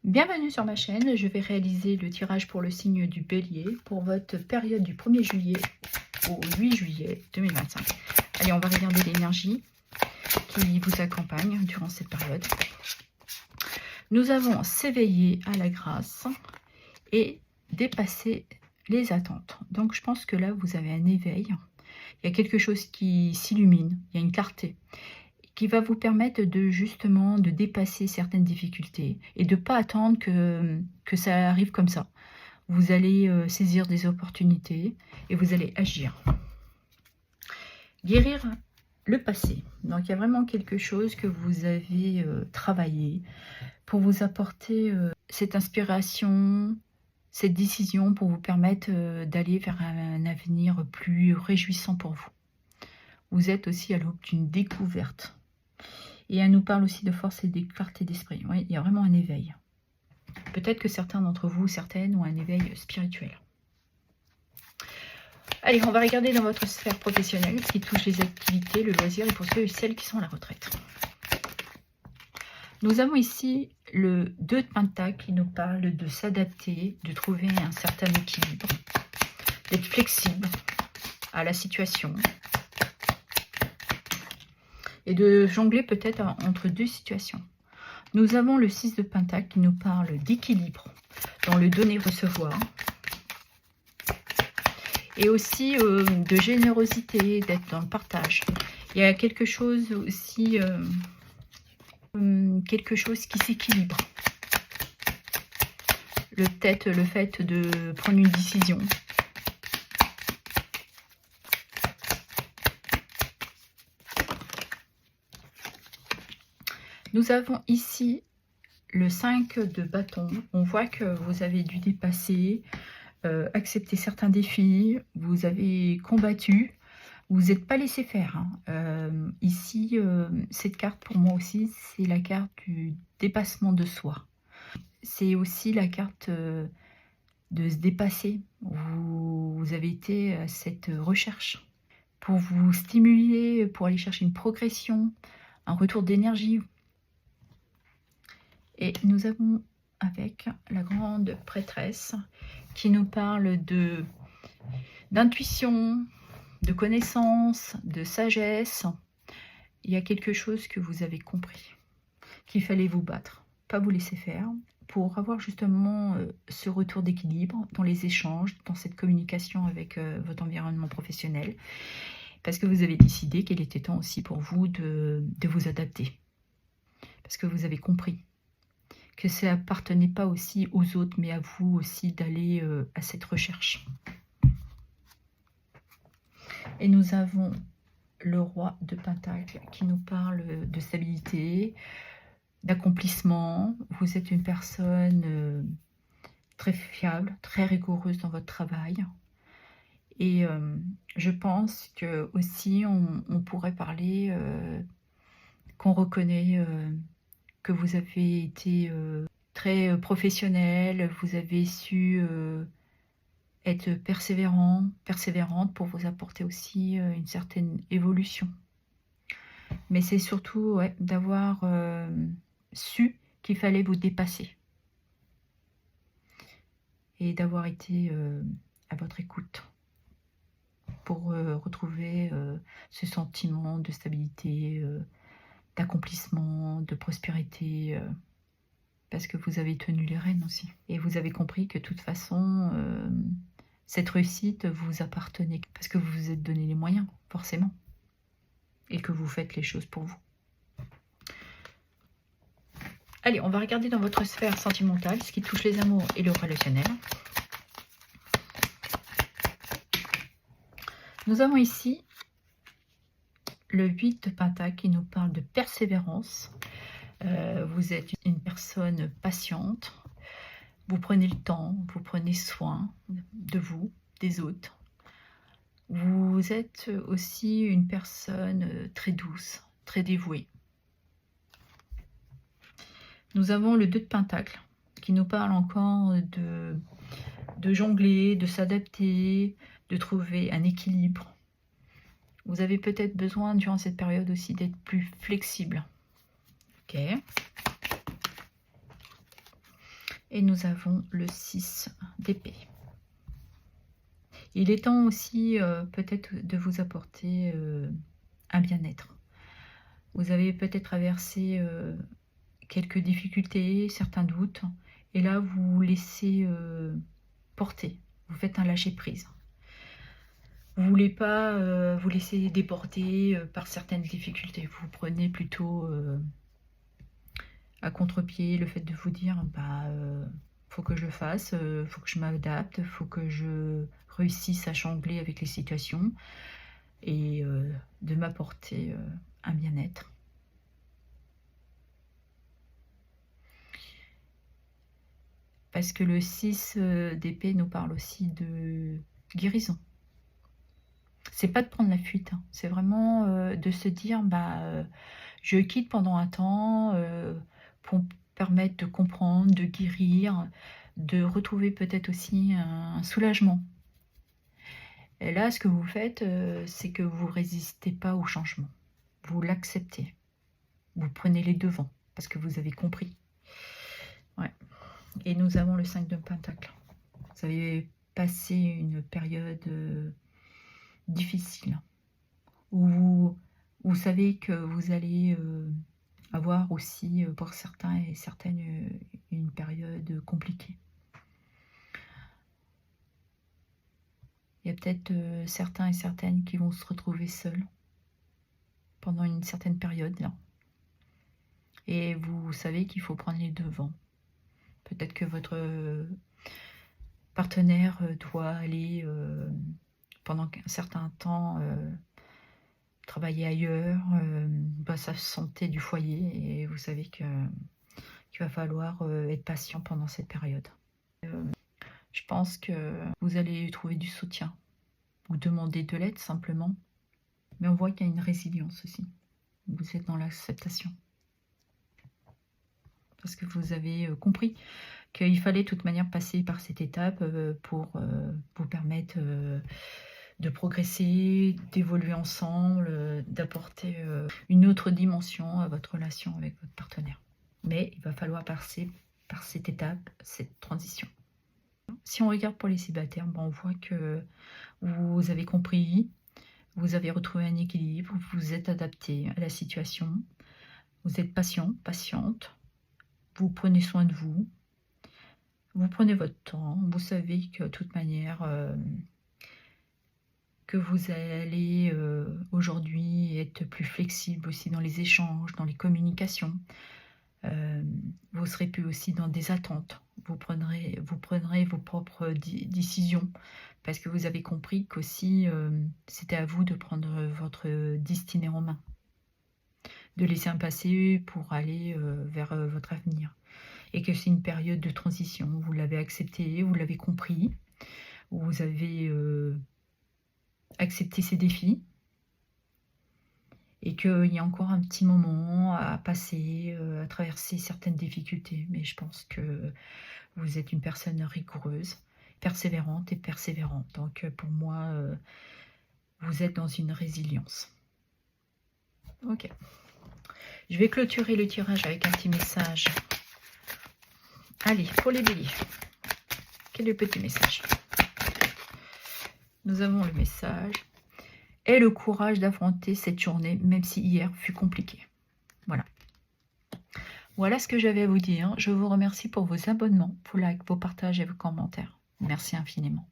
Bienvenue sur ma chaîne, je vais réaliser le tirage pour le signe du Bélier pour votre période du 1er juillet au 8 juillet 2025. Allez, on va regarder l'énergie qui vous accompagne durant cette période. Nous avons s'éveiller à la grâce et dépasser les attentes. Donc je pense que là vous avez un éveil, il y a quelque chose qui s'illumine, il y a une clarté qui va vous permettre de justement de dépasser certaines difficultés et de ne pas attendre que ça arrive comme ça. Vous allez saisir des opportunités et vous allez agir. Guérir le passé. Donc il y a vraiment quelque chose que vous avez travaillé pour vous apporter cette inspiration, cette décision pour vous permettre d'aller vers un avenir plus réjouissant pour vous. Vous êtes aussi à l'aube d'une découverte. Et elle nous parle aussi de force et de clarté d'esprit. Oui, il y a vraiment un éveil. Peut-être que certains d'entre vous, certaines, ont un éveil spirituel. Allez, on va regarder dans votre sphère professionnelle ce qui touche les activités, le loisir et pour ceux et celles qui sont à la retraite. Nous avons ici le 2 de Pentacle qui nous parle de s'adapter, de trouver un certain équilibre, d'être flexible à la situation et de jongler peut-être entre deux situations. Nous avons le 6 de Pentacle qui nous parle d'équilibre dans le donner-recevoir et aussi de générosité, d'être dans le partage. Il y a quelque chose aussi, quelque chose qui s'équilibre. Le fait de prendre une décision. Nous avons ici le 5 de bâton. On voit que vous avez dû dépasser, accepter certains défis, vous avez combattu, vous n'êtes pas laissé faire. Ici, cette carte pour moi aussi, c'est la carte du dépassement de soi. C'est aussi la carte de se dépasser. Vous avez été à cette recherche pour vous stimuler, pour aller chercher une progression, un retour d'énergie. Et nous avons avec la grande prêtresse qui nous parle d'intuition, de connaissance, de sagesse. Il y a quelque chose que vous avez compris, qu'il fallait vous battre, pas vous laisser faire, pour avoir justement ce retour d'équilibre dans les échanges, dans cette communication avec votre environnement professionnel, parce que vous avez décidé qu'il était temps aussi pour vous de vous adapter, parce que vous avez compris que ça appartenait pas aussi aux autres, mais à vous aussi d'aller à cette recherche. Et nous avons le roi de Pentacle qui nous parle de stabilité, d'accomplissement. Vous êtes une personne très fiable, très rigoureuse dans votre travail. Et je pense que aussi on pourrait parler qu'on reconnaît que vous avez été très professionnel, vous avez su être persévérante pour vous apporter aussi une certaine évolution. Mais c'est surtout d'avoir su qu'il fallait vous dépasser et d'avoir été à votre écoute pour retrouver ce sentiment de stabilité, d'accomplissement, de prospérité, parce que vous avez tenu les rênes aussi. Et vous avez compris que de toute façon, cette réussite vous appartenait, parce que vous vous êtes donné les moyens, forcément, et que vous faites les choses pour vous. Allez, on va regarder dans votre sphère sentimentale, ce qui touche les amours et le relationnel. Nous avons ici le 8 de Pentacle qui nous parle de persévérance. Vous êtes une personne patiente. Vous prenez le temps, vous prenez soin de vous, des autres. Vous êtes aussi une personne très douce, très dévouée. Nous avons le 2 de Pentacle qui nous parle encore de jongler, de s'adapter, de trouver un équilibre. Vous avez peut-être besoin durant cette période aussi d'être plus flexible. Ok. Et nous avons le 6 d'épée. Il est temps aussi peut-être de vous apporter un bien-être. Vous avez peut-être traversé quelques difficultés, certains doutes, et là vous vous laissez porter, vous faites un lâcher-prise. Vous ne voulez pas vous laisser déporter par certaines difficultés, vous prenez plutôt à contre-pied le fait de vous dire bah faut que je le fasse, faut que je m'adapte, faut que je réussisse à jongler avec les situations et de m'apporter un bien-être. Parce que le 6 d'épée nous parle aussi de guérison. C'est pas de prendre la fuite, hein. C'est vraiment de se dire bah je quitte pendant un temps pour me permettre de comprendre, de guérir, de retrouver peut-être aussi un soulagement. Et là, ce que vous faites, c'est que vous ne résistez pas au changement. Vous l'acceptez. Vous prenez les devants parce que vous avez compris. Ouais. Et nous avons le 5 de Pentacle. Vous avez passé une période difficile où vous savez que vous allez avoir aussi, pour certains et certaines, une période compliquée. Il y a peut-être certains et certaines qui vont se retrouver seuls pendant une certaine période là. Et vous savez qu'il faut prendre les devants. Peut-être que votre partenaire doit aller pendant un certain temps travailler ailleurs, doit s'absenter du foyer et vous savez qu'il va falloir être patient pendant cette période. Je pense que vous allez trouver du soutien ou demander de l'aide simplement. Mais on voit qu'il y a une résilience aussi. Vous êtes dans l'acceptation. Parce que vous avez compris qu'il fallait de toute manière passer par cette étape pour vous permettre de progresser, d'évoluer ensemble, d'apporter une autre dimension à votre relation avec votre partenaire. Mais il va falloir passer par cette étape, cette transition. Si on regarde pour les célibataires, ben on voit que vous avez compris, vous avez retrouvé un équilibre, vous êtes adapté à la situation, vous êtes patient, patiente, vous prenez soin de vous, vous prenez votre temps, vous savez que de toute manière que vous allez aujourd'hui être plus flexible aussi dans les échanges, dans les communications. Vous serez plus aussi dans des attentes. Vous prendrez vos propres décisions parce que vous avez compris qu'aussi c'était à vous de prendre votre destinée en main, de laisser un passé pour aller vers votre avenir. Et que c'est une période de transition. Vous l'avez accepté, vous l'avez compris, vous avez accepté ces défis et qu'il y a encore un petit moment à passer, à traverser certaines difficultés. Mais je pense que vous êtes une personne rigoureuse, persévérante et persévérante. Donc pour moi, vous êtes dans une résilience. Ok. Je vais clôturer le tirage avec un petit message. Allez, pour les béliers. Quel est le petit message? Nous avons le message. Aie le courage d'affronter cette journée, même si hier fut compliqué. Voilà. Voilà ce que j'avais à vous dire. Je vous remercie pour vos abonnements, vos likes, vos partages et vos commentaires. Merci infiniment.